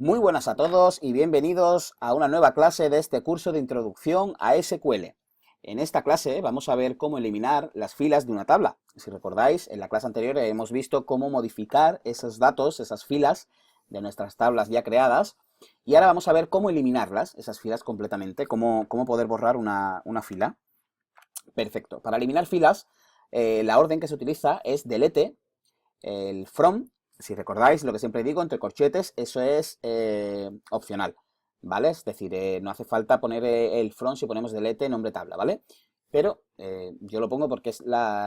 Muy buenas a todos y bienvenidos a una nueva clase de este curso de introducción a SQL. En esta clase vamos a ver cómo eliminar las filas de una tabla. Si recordáis, en la clase anterior hemos visto cómo modificar esos datos, esas filas de nuestras tablas ya creadas. Y ahora vamos a ver cómo eliminarlas, esas filas completamente, cómo poder borrar una fila. Perfecto. Para eliminar filas, la orden que se utiliza es delete, el from. Si recordáis lo que siempre digo, entre corchetes, eso es opcional, ¿vale? Es decir, no hace falta poner el from si ponemos delete nombre tabla, ¿vale? Pero yo lo pongo porque es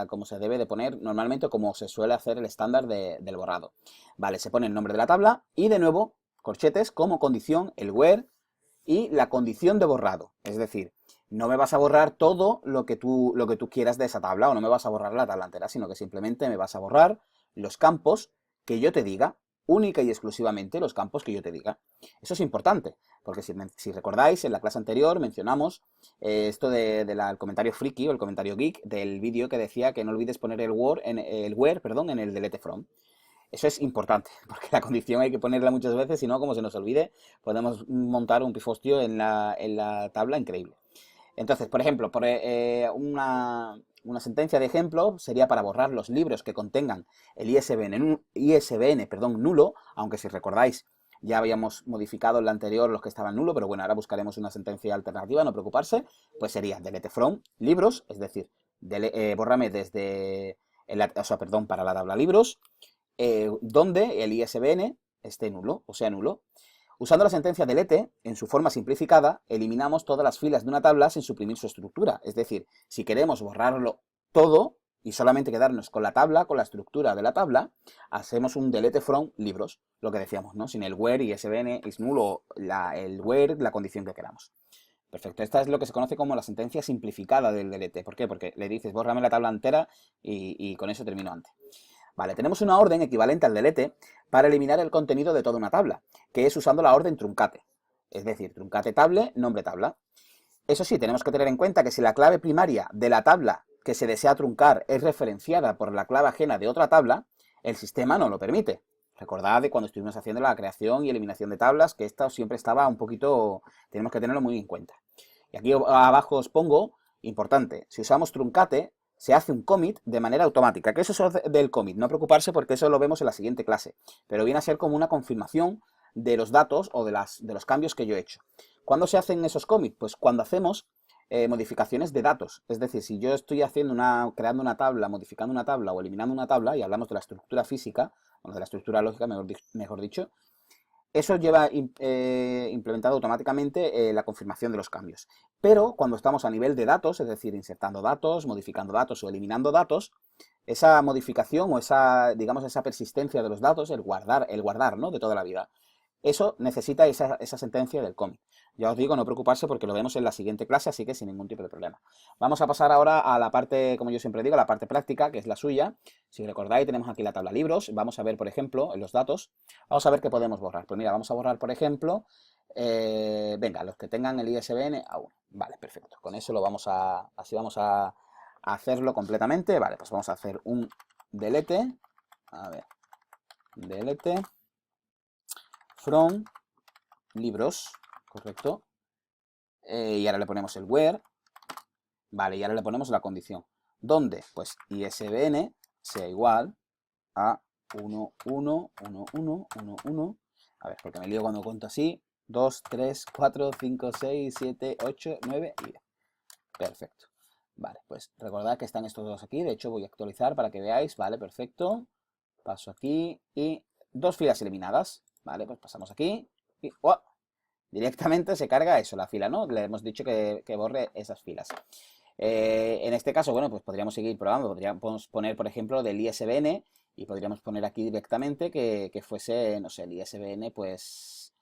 como se debe de poner normalmente, como se suele hacer el estándar del borrado. Vale, se pone el nombre de la tabla y de nuevo, corchetes como condición, el where y la condición de borrado. Es decir, no me vas a borrar todo lo que tú quieras de esa tabla, o no me vas a borrar la tabla entera, sino que simplemente me vas a borrar los campos que yo te diga, única y exclusivamente los campos que yo te diga. Eso es importante, porque si recordáis, en la clase anterior mencionamos esto del comentario friki o el comentario geek del vídeo que decía que no olvides poner el where, perdón, en el delete from. Eso es importante, porque la condición hay que ponerla muchas veces, si no, como se nos olvide, podemos montar un pifostio en la tabla increíble. Entonces, por ejemplo, una sentencia de ejemplo sería para borrar los libros que contengan el ISBN, perdón, nulo, aunque si recordáis ya habíamos modificado en la anterior los que estaban nulo, pero bueno, ahora buscaremos una sentencia alternativa, no preocuparse, pues sería delete from libros, es decir, bórrame desde, perdón, para la tabla libros, donde el ISBN esté nulo, o sea nulo. Usando la sentencia delete, en su forma simplificada, eliminamos todas las filas de una tabla sin suprimir su estructura. Es decir, si queremos borrarlo todo y solamente quedarnos con la tabla, con la estructura de la tabla, hacemos un delete from libros, lo que decíamos, ¿no? Sin el where, ISBN, is nulo, el where, la condición que queramos. Perfecto, esta es lo que se conoce como la sentencia simplificada del delete. ¿Por qué? Porque le dices, bórrame la tabla entera y con eso termino antes. Vale, tenemos una orden equivalente al delete para eliminar el contenido de toda una tabla, que es usando la orden truncate. Es decir, truncate table, nombre tabla. Eso sí, tenemos que tener en cuenta que si la clave primaria de la tabla que se desea truncar es referenciada por la clave ajena de otra tabla, el sistema no lo permite. Recordad de cuando estuvimos haciendo la creación y eliminación de tablas, que esto siempre estaba un poquito, tenemos que tenerlo muy en cuenta. Y aquí abajo os pongo, importante, si usamos truncate, se hace un commit de manera automática. ¿Qué es eso del commit? No preocuparse porque eso lo vemos en la siguiente clase, pero viene a ser como una confirmación de los datos o de los cambios que yo he hecho. ¿Cuándo se hacen esos commits? Pues cuando hacemos modificaciones de datos. Es decir, si yo estoy creando una tabla, modificando una tabla o eliminando una tabla, y hablamos de la estructura física, o de la estructura lógica, mejor dicho, eso lleva implementado automáticamente la confirmación de los cambios. Pero cuando estamos a nivel de datos, es decir, insertando datos, modificando datos o eliminando datos, esa modificación o digamos, esa persistencia de los datos, el guardar, ¿no? De toda la vida, eso necesita esa sentencia del commit. Ya os digo, no preocuparse porque lo vemos en la siguiente clase, así que sin ningún tipo de problema. Vamos a pasar ahora a la parte, como yo siempre digo, la parte práctica, que es la suya. Si recordáis, tenemos aquí la tabla libros. Vamos a ver, por ejemplo, en los datos, vamos a ver qué podemos borrar. Pues mira, vamos a borrar, por ejemplo, venga, los que tengan el ISBN a 1. Vale, perfecto. Con eso así vamos a hacerlo completamente. Vale, pues vamos a hacer un delete. A ver, delete from libros, correcto. Y ahora le ponemos el where. Vale, y ahora le ponemos la condición. ¿Dónde? Pues ISBN sea igual a 1, 1, 1, 1, 1, 1. A ver, porque me lío cuando cuento así. 2, 3, 4, 5, 6, 7, 8, 9 y 10. Perfecto. Vale, pues recordad que están estos dos aquí. De hecho, voy a actualizar para que veáis. Vale, perfecto. Paso aquí y dos filas eliminadas. Vale, pues pasamos aquí y ¡oh! Directamente se carga eso, la fila, ¿no? Le hemos dicho que borre esas filas. En este caso, bueno, pues podríamos seguir probando. Podríamos poner, por ejemplo, del ISBN y podríamos poner aquí directamente que fuese, no sé, el ISBN, pues,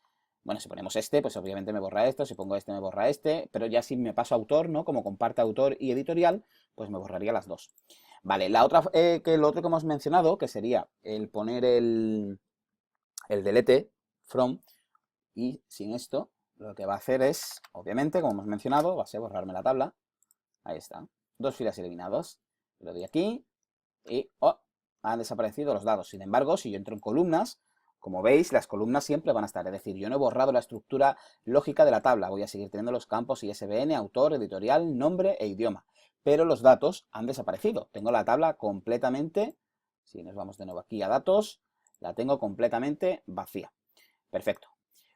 bueno, si ponemos este, pues obviamente me borra esto, si pongo este me borra este, pero ya si me paso a autor, ¿no? Como comparte autor y editorial, pues me borraría las dos. Vale, lo otro que hemos mencionado, que sería el poner el delete from, y sin esto, lo que va a hacer es, obviamente, como hemos mencionado, va a ser borrarme la tabla. Ahí está. Dos filas eliminadas. Le doy aquí y ¡oh! Han desaparecido los datos. Sin embargo, si yo entro en columnas, Como veis, las columnas siempre van a estar, es decir, yo no he borrado la estructura lógica de la tabla, voy a seguir teniendo los campos ISBN, autor, editorial, nombre e idioma, pero los datos han desaparecido. Tengo la tabla completamente, si nos vamos de nuevo aquí a datos, la tengo completamente vacía. Perfecto.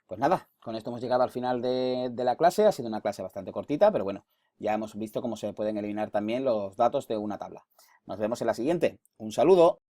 Pues nada, con esto hemos llegado al final de la clase. Ha sido una clase bastante cortita, pero bueno, ya hemos visto cómo se pueden eliminar también los datos de una tabla. Nos vemos en la siguiente. Un saludo.